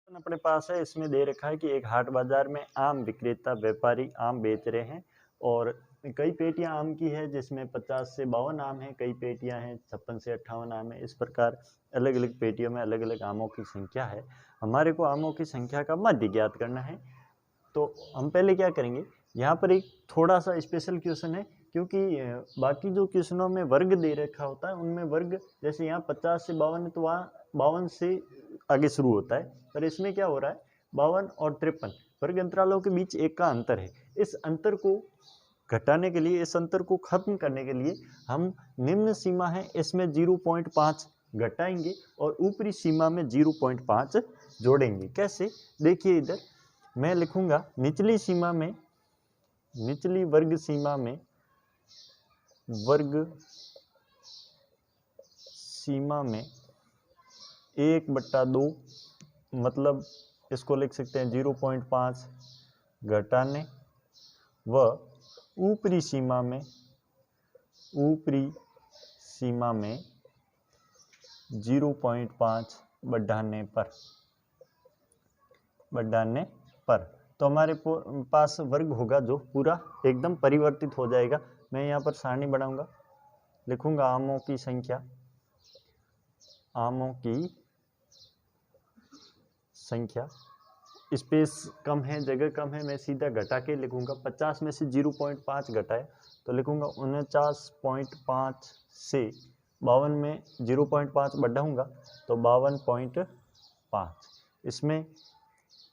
अपने पास है, इसमें दे रखा है कि एक हाट बाजार में आम विक्रेता व्यापारी आम बेच रहे हैं और कई पेटियां आम की है जिसमें 50 से 52 आम है, कई पेटियां हैं 56 से 58 आम है। इस प्रकार अलग अलग पेटियों में अलग अलग आमों की संख्या है। हमारे को आमों की संख्या का मध्य ज्ञात करना है। तो हम पहले क्या करेंगे, यहाँ पर एक थोड़ा सा स्पेशल क्वेश्चन है क्योंकि बाकी जो क्वेश्चनों में वर्ग दे रखा होता है उनमें वर्ग, जैसे यहाँ 50 से 52 है तो वहाँ 52 से आगे शुरू होता है, पर इसमें क्या हो रहा है 52 और 53 वर्ग अंतरालों के बीच एक का अंतर है। इस अंतर को घटाने के लिए, इस अंतर को खत्म करने के लिए हम निम्न सीमा है इसमें 0.5 घटाएंगे और ऊपरी सीमा में 0.5 जोड़ेंगे। कैसे, देखिए इधर मैं लिखूंगा निचली सीमा में, निचली वर्ग सीमा में, वर्ग सीमा में 1/2 मतलब इसको लिख सकते हैं 0.5 घटाने व ऊपरी सीमा में, ऊपरी सीमा में 0.5 बढ़ाने पर, बढ़ाने पर तो हमारे पास वर्ग होगा जो पूरा एकदम परिवर्तित हो जाएगा। मैं यहाँ पर सारणी बढ़ाऊंगा, लिखूंगा आमों की संख्या, आमों की संख्या, स्पेस कम है, जगह कम है, मैं सीधा घटा के लिखूंगा। 50 में से 0.5 घटाए तो लिखूंगा 49.5 से 52 में 0.5 बढ़ाऊंगा तो 52.5, इसमें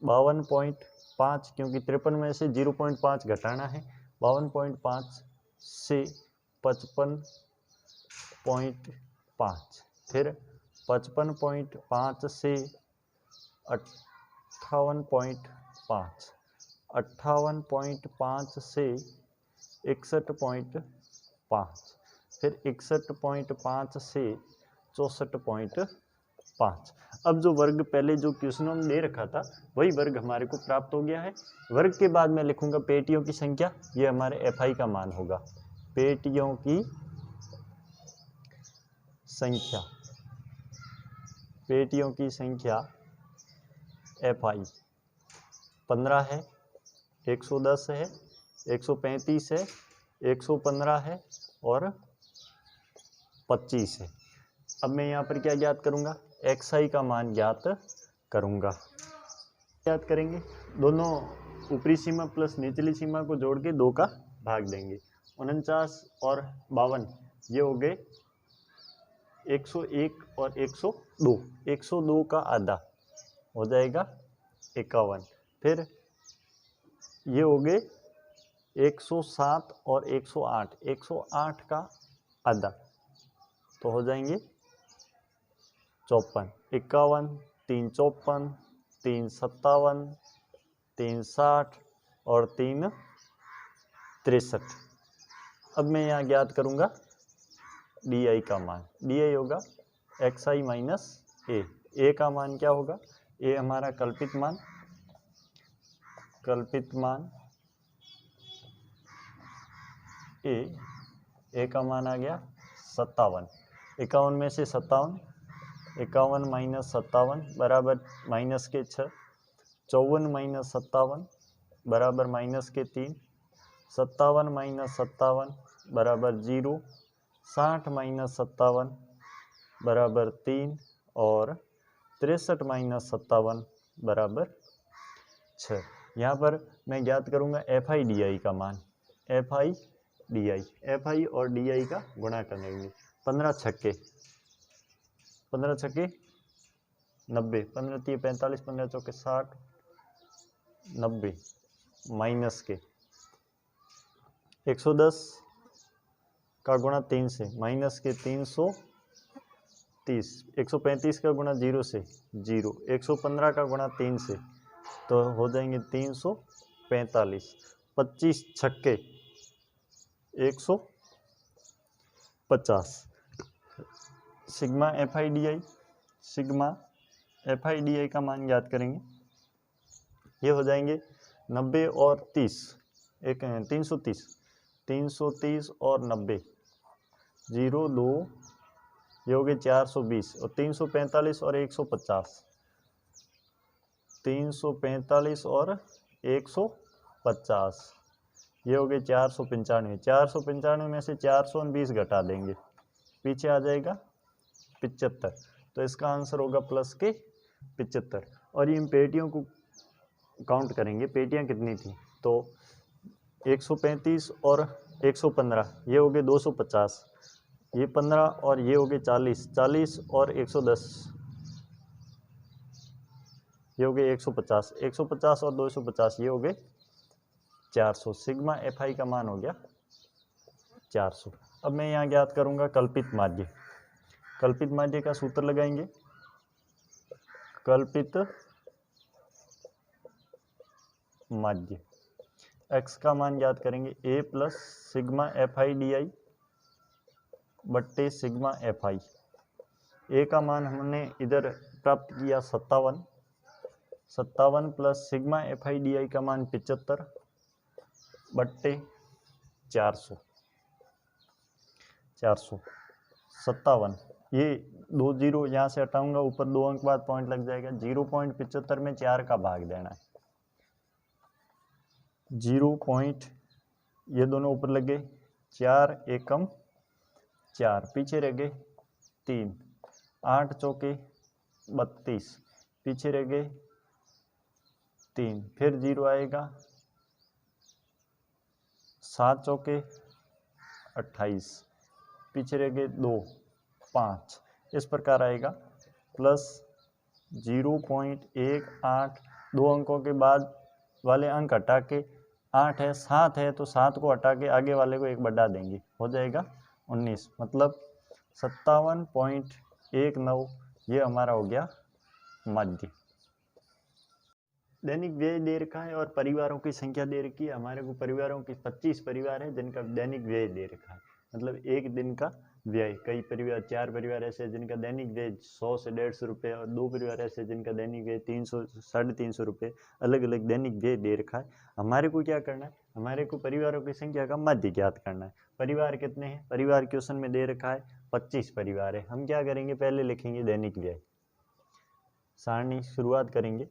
52.5 क्योंकि 53 में से 0.5 घटाना है, 52.5 से 55.5, फिर 55.5 से 58.5, 58.5 से 61.5, फिर 61.5 से 64.5। अब जो वर्ग पहले जो क्वेश्चनों में दे रखा था वही वर्ग हमारे को प्राप्त हो गया है। वर्ग के बाद मैं लिखूंगा पेटियों की संख्या, ये हमारे FI का मान होगा, पेटियों की संख्या, पेटियों की संख्या FI 15 है, 110 है, 135 है, 115 है और 25 है। अब मैं यहाँ पर क्या ज्ञात करूँगा, XI का मान ज्ञात करूँगा। ज्ञात करेंगे, दोनों ऊपरी सीमा प्लस निचली सीमा को जोड़ के 2 का भाग देंगे। 49 और 52 ये हो गए 101 और 102, 102 का आधा हो जाएगा 51, फिर ये हो गए 107 और 108, 108 का आधा तो हो जाएंगे 54, 51, 3 54, 3 57, 3 60 और 3 63। अब मैं यहाँ ज्ञात करूँगा DI का मान, DI होगा XI माइनस A का मान क्या होगा, A हमारा कल्पित मान, कल्पित मान A का मान आ गया 57, 51 में से 57, 51 माइनस 57 बराबर माइनस के 6, 54 माइनस 57 बराबर माइनस के 3, 57 माइनस 57 बराबर 0, 60 माइनस 57 बराबर 3 और 63 माइनस 57 बराबर 6। यहाँ पर मैं ज्ञात करूँगा FI DI का मान, FI DI, FI और DI का गुणा करेंगे। 15 छक्के 90, 15 3 45, 15 चौके 60, 90 माइनस के 110 का गुणा 3 से माइनस के 330, 135 का गुणा 0 से 0, 115 का गुणा 3 से तो हो जाएंगे 345, 25 छक्के 150। Sigma FI DI, sigma FI DI का मान ज्ञात करेंगे, ये हो जाएंगे 90 और 30, 330, 330 और 90, 0 2 ये हो गए 420 और 345 और 150, 345 और 150, ये हो गए 495। 495 में से 420 घटा देंगे, पीछे आ जाएगा 75। तो इसका आंसर होगा प्लस के 75। और इन पेटियों को काउंट करेंगे, पेटियां कितनी थी, तो 135 और 115 ये हो गए 250, ये 15 और ये हो गए 40, 40 और 110 ये हो गए 150, 150 और 250 ये हो गए 400। सिग्मा एफ आई का मान हो गया 400। अब मैं यहाँ ज्ञात करूँगा कल्पित माध्य। कल्पित माध्य का सूत्र लगाएंगे, कल्पित माध्य x का मान ज्ञात करेंगे a plus sigma F I D I बट्टे सिग्मा एफ आई। ए का मान हमने इधर प्राप्त किया 57, 57 plus sigma F I D I का मान 75 बट्टे 400, 457। ये 2 जीरो यहाँ से हटाऊंगा, ऊपर 2 अंक बाद पॉइंट लग जाएगा। 0.75 में 4 का भाग देना है, 0. ये दोनों ऊपर लगे, 4 एकम 4, पीछे रह गए 3, 8 चौके 32, पीछे रह गए 3, फिर 0 आएगा, 7 चौके 28, पीछे रह गए 2, 5, इस प्रकार आएगा प्लस 0.18। 2 अंकों के बाद वाले अंक हटा के 8 है, 7 है तो 7 को हटा के आगे वाले को 1 बढ़ा देंगे, हो जाएगा 19, मतलब 57.19 ये हमारा हो गया माध्य। दैनिक व्यय दे रखा है और परिवारों की संख्या दे रखी है। हमारे को परिवारों की 25 परिवार है जिनका दैनिक व्यय दे रखा है, मतलब एक दिन का व्यय। कई परिवार, 4 परिवार ऐसे हैं जिनका दैनिक व्यय 100 से 150 रुपये, और 2 परिवार ऐसे हैं जिनका दैनिक व्यय 300 350 रुपये, अलग अलग दैनिक व्यय दे रखा है। हमारे को क्या करना है, हमारे को परिवारों की संख्या का माध्य ज्ञात करना है। परिवार कितने हैं, परिवार क्वेश्चन में दे रखा है 25 परिवार है। हम क्या करेंगे, पहले लिखेंगे दैनिक व्यय, सारणी शुरुआत करेंगे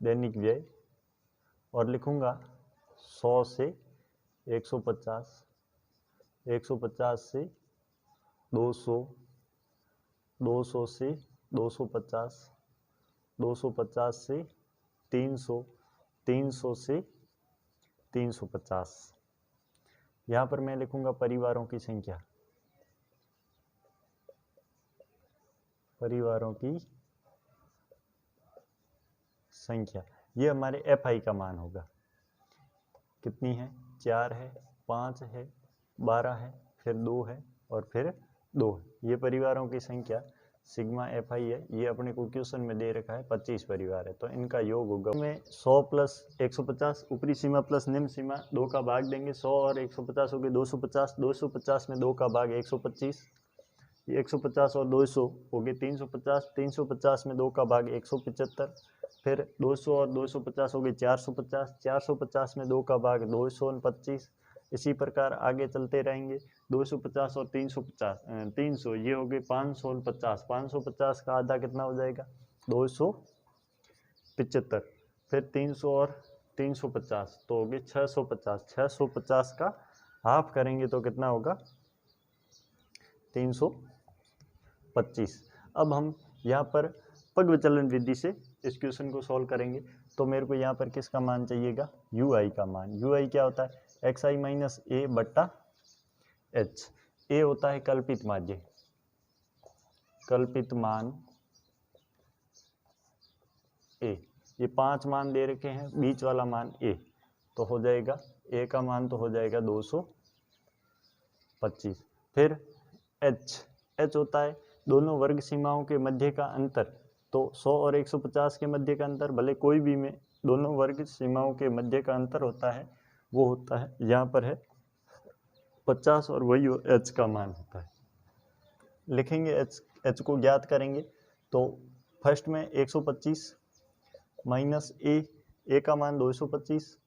दैनिक व्यय, और लिखूंगा 100 से 150, 150 से 200, 200 से 250, 250 से 300, 300 से 350। यहाँ पर मैं लिखूंगा परिवारों की संख्या, परिवारों की संख्या। ये हमारे एफ आई का मान होगा, कितनी है, 4 है, 5 है, 12 है, फिर 2 है और फिर 2 है। ये परिवारों की संख्या सिग्मा एफ आई है। ये अपने को क्वेश्चन में दे रखा है 25 परिवार है, तो इनका योग होगा में 100 प्लस 150, ऊपरी सीमा प्लस निम्न सीमा, 2 का भाग देंगे। 100 और 150 हो गए 250, 250 में 2 का भाग 125, 150 और 200 हो गए 350, 350 में 2 का भाग 175, फिर 200 और 250 हो गए 450, 450 में 2 का भाग 229। इसी प्रकार आगे चलते रहेंगे, 250 और 350, 300 ये हो गए 549, 550 का आधा कितना हो जाएगा 275, फिर 300 और 350 तो हो गए 650, 650 का हाफ करेंगे तो कितना होगा 325। अब हम यहाँ पर पग विचलन विधि से इस क्वेश्चन को सॉल्व करेंगे, तो मेरे को यहाँ पर किसका मान चाहिएगा, यू आई का मान। यू आई क्या होता है, एक्स आई माइनस ए बट्टा एच। ए होता है कल्पित माध्य, कल्पित मान ए। ये 5 मान दे रखे हैं, बीच वाला मान ए, तो हो जाएगा ए का मान तो हो जाएगा 225। फिर एच, एच होता है दोनों वर्ग सीमाओं के मध्य का अंतर, तो 100 और 150 के मध्य का अंतर, भले कोई भी में दोनों वर्ग सीमाओं के मध्य का अंतर होता है, वो होता है यहाँ पर है 50, और वही एच का मान होता है। लिखेंगे एच को ज्ञात करेंगे, तो फर्स्ट में 125 माइनस ए का मान 225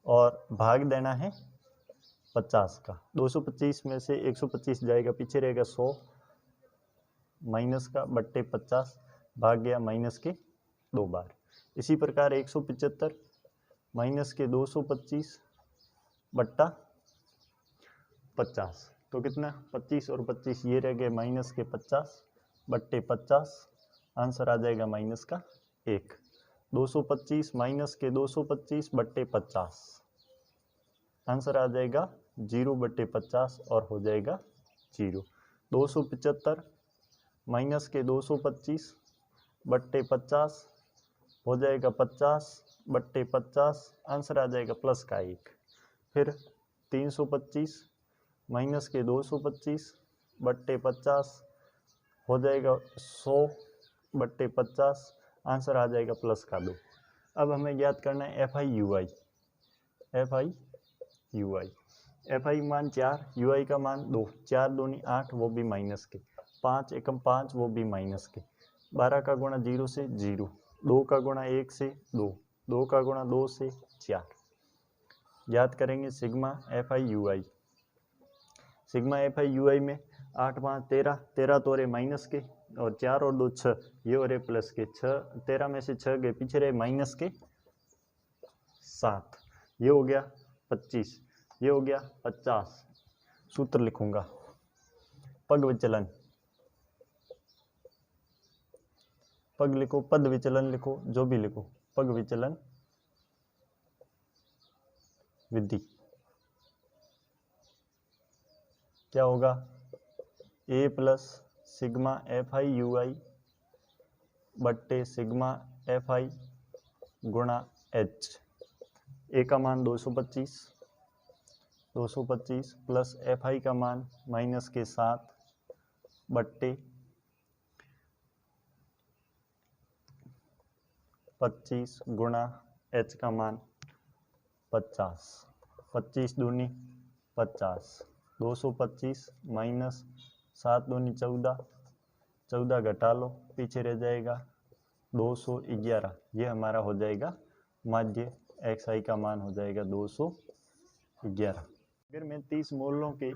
और भाग देना है 50 का। 225 में से 125 जाएगा, पीछे रहेगा 100 माइनस का बट्टे 50, भाग गया माइनस के 2 बार। इसी प्रकार 175 माइनस के 225 बट्टा 50, तो कितना 25 और 25 ये रह गए माइनस के 50 बट्टे 50, आंसर आ जाएगा माइनस का 1। 225 माइनस के 225 बट्टे 50, आंसर आ जाएगा 0 बट्टे 50 और हो जाएगा 0। 275 माइनस के 225 बट्टे 50 हो जाएगा 50 बट्टे 50, आंसर आ जाएगा प्लस का 1। फिर 325 माइनस के 225 बट्टे 50 हो जाएगा 100 बट्टे 50, आंसर आ जाएगा प्लस का 2। अब हमें ज्ञात करना है F I U I. F I U I, F I मान 4, यू आई का मान 2, 4 दूनी 8 वो भी माइनस के, 5 एकम 5 वो भी माइनस के, 12 का गुणा 0 से 0, 2 का गुणा 1 से 2, 2 का गुणा 2 से 4। ज्ञात करेंगे sigma F I U I. Sigma F I U I में 8 5 13, 13 तो रहे माइनस के और 4 और 2 6, ये हो रहे प्लस के, 6 13 में से 6 गए पीछे रहे माइनस के 7, ये हो गया 25, ये हो गया 50। सूत्र लिखूंगा, पग विचलन, पग लिखो, पद विचलन लिखो, जो भी लिखो, पग विचलन विधि। क्या होगा, A plus sigma F I U I बट्टे सिग्मा एफ आई गुणा एच। ए का मान 225, 225 प्लस एफ आई का मान माइनस के 7 बट्टे 25 गुणा एच का मान 50, 25 दूनी 50, 225 माइनस 7 दूनी 14, 14 घटा लो पीछे रह जाएगा 211, ये हमारा हो जाएगा माध्य, एक्स आई का मान हो जाएगा 211। अगर मैं 30 मोलों के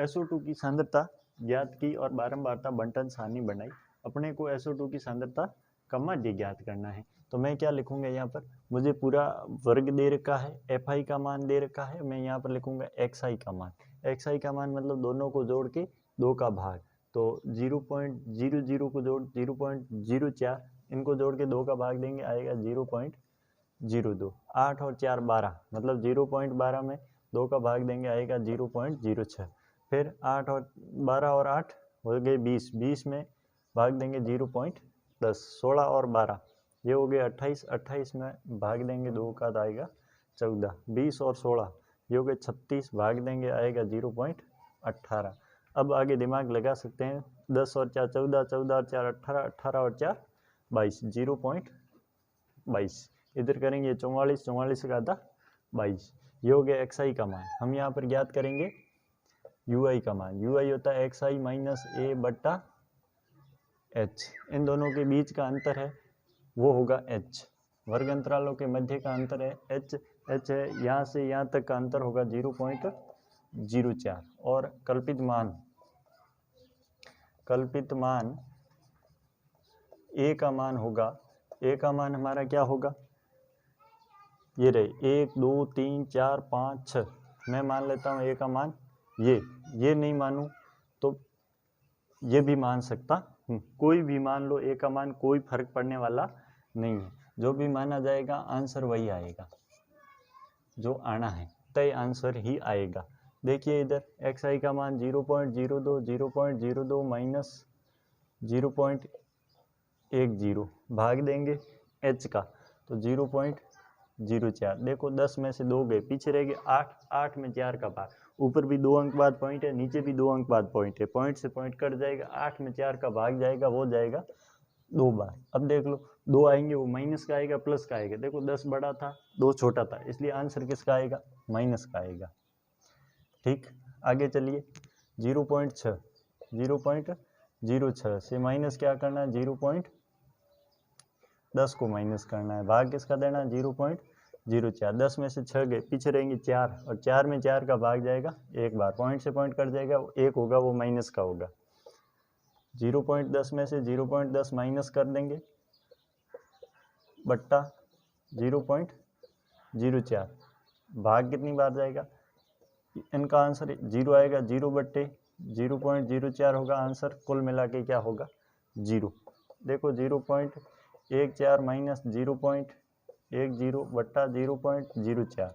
SO2 की सांद्रता ज्ञात की और बारंबारता बंटन सारणी बनाई, अपने को SO2 की सांद्रता का माध्य ज्ञात करना है, तो मैं क्या लिखूंगा यहाँ पर, मुझे पूरा वर्ग दे रखा है, एफ आई का मान दे रखा है, मैं यहाँ पर लिखूंगा एक्स आई का मान। एक्स आई का मान मतलब दोनों को जोड़ के 2 का भाग, तो 0.00 को जोड़ 0.04, इनको जोड़ के 2 का भाग देंगे आएगा 0.02। 8 और 4 12, मतलब 0.12 में 2 का भाग देंगे आएगा 0.06। फिर 8 और 12 और 8 हो गए 20, 20 में भाग देंगे 0.10। 16 और 12 ये हो गए 28, 28 में भाग देंगे 2 का आएगा 14। 20 और 16 ये हो गए 36, भाग देंगे आएगा 0.18। अब आगे दिमाग लगा सकते हैं, 10 और 4 14, 14 और 4 18, 18 और 4 22, 0.22। इधर करेंगे 44, 44 का आधा 22, ये हो गया एक्स आई का मान। हम यहाँ पर ज्ञात करेंगे यू आई का मान। यू आई होता है एक्स आई माइनस ए बट्टा एच, इन दोनों के बीच का अंतर है वो होगा एच, वर्ग अंतरालों के मध्य का अंतर है एच, एच है यहाँ से यहाँ तक का अंतर होगा 0.04। और कल्पित मान ए का मान होगा, ए का मान हमारा क्या होगा, ये रहे 1 2 3 4 5 6, मैं मान लेता हूँ ए का मान ये नहीं मानूं तो ये भी मान सकता हूँ, कोई भी मान लो ए का मान, कोई फर्क पड़ने वाला नहीं है, जो भी माना जाएगा आंसर वही आएगा, जो आना है तय आंसर ही आएगा। देखिए इधर एक्स आई का मान 0.02, 0.02 माइनस 0.10, भाग देंगे एच का तो 0.04। देखो 10 में से 2 गए पीछे रह गए 8, 8 में 4 का भाग, ऊपर भी 2 अंक बाद पॉइंट है, नीचे भी 2 अंक बाद पॉइंट है, पॉइंट से पॉइंट कट जाएगा, 8 में 4 का भाग जाएगा, वो जाएगा 2 बार। अब देख लो 2 आएंगे, वो माइनस का आएगा प्लस का आएगा, देखो 10 बड़ा था 2 छोटा था, इसलिए आंसर किसका आएगा, माइनस का आएगा। ठीक, आगे चलिए 0.6, 0.06 से माइनस क्या करना है, 0.10 को माइनस करना है, भाग किसका देना है 0.04। 10 में से 6 गए पीछे रहेंगे 4, और 4 में 4 का भाग जाएगा एक बार, पॉइंट से पॉइंट कट जाएगा, एक होगा वो माइनस का होगा। 0.10 में से 0.10 माइनस कर देंगे बट्टा 0.04, भाग कितनी बार जाएगा, इनका आंसर 0 आएगा, 0 बट्टे 0.04 होगा आंसर, कुल मिला के क्या होगा 0। देखो 0.14 माइनस 0.10 बट्टा 0.04,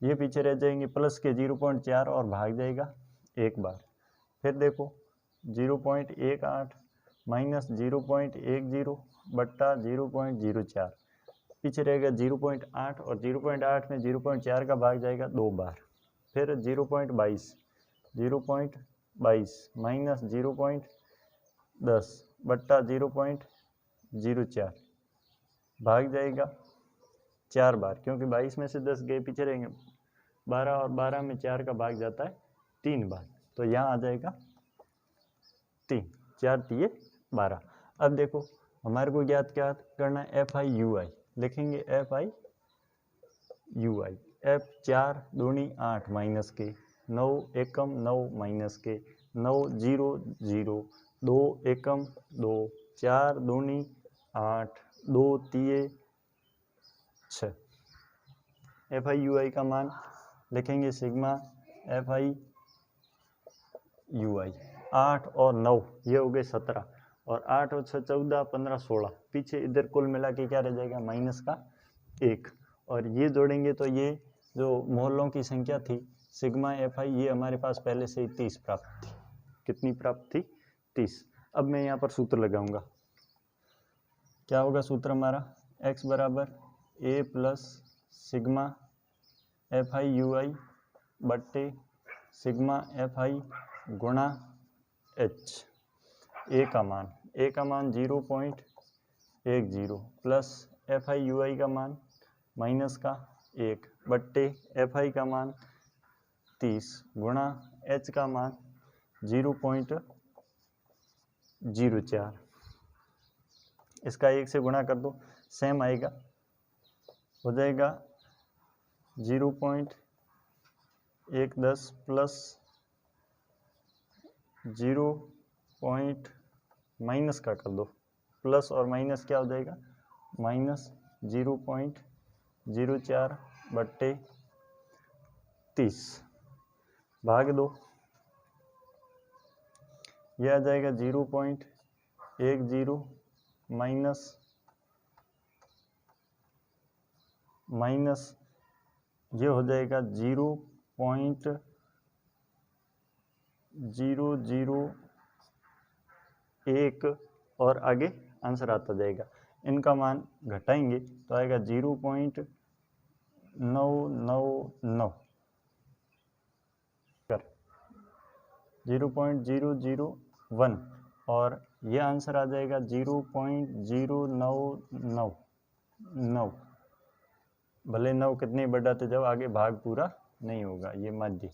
ये पीछे रह जाएंगे, प्लस के 0.4 और भाग जाएगा एक बार। फिर देखो 0.18 माइनस 0.10 बट्टा 0.04, पीछे रहेगा 0.8 और 0.8 में 0.4 का भाग जाएगा 2 बार। फिर 0.22 माइनस 0.10 बट्टा 0.04, भाग जाएगा 4 बार, क्योंकि 22 में से 10 गए, पीछे रहेंगे 12 और 12 में 4 का भाग जाता है 3 बार, तो यहाँ आ जाएगा 3, 4 3 12। अब देखो हमारे को ज्ञात क्या करना है, FI/UI लिखेंगे, FI/UI, F 4 दूनी 8 माइनस के 9 एकम 9 माइनस के 9 0 0 2 एकम 2 4 दूनी 8 2 3 6। FI/UI का मान लिखेंगे सिग्मा FI/UI, 8 और 9 ये हो गए 17 और 8 और 6 14 15 16, पीछे इधर कुल मिला के क्या रह जाएगा माइनस का 1, और ये जोड़ेंगे तो ये जो मोहल्लों की संख्या थी सिग्मा FI, ये हमारे पास पहले से ही 30 प्राप्त थी। कितनी प्राप्त थी 30। अब मैं यहाँ पर सूत्र लगाऊंगा, क्या होगा सूत्र हमारा, x बराबर a प्लस सिग्मा FI/UI बट्टे सिग्मा FI गुणा h, a का मान 0.10 प्लस FI/UI का मान माइनस का 1 बट्टे FI का मान 30 गुणा h का मान 0.04, इसका 1 से गुणा कर दो, सेम आएगा, हो जाएगा 0.10 प्लस 0. माइनस का कर दो, प्लस और माइनस क्या हो जाएगा, माइनस 0.04 बट्टे 30 भाग दो, यह आ जाएगा 0.10 माइनस ये हो जाएगा 0.001 और आगे आंसर आता जाएगा, इनका मान घटाएंगे तो आएगा 0.999 कर 0.001 और ये आंसर आ जाएगा 0.0999, भले 9 कितने बढ़ाते जाओ आगे भाग पूरा नहीं होगा, ये मध्य।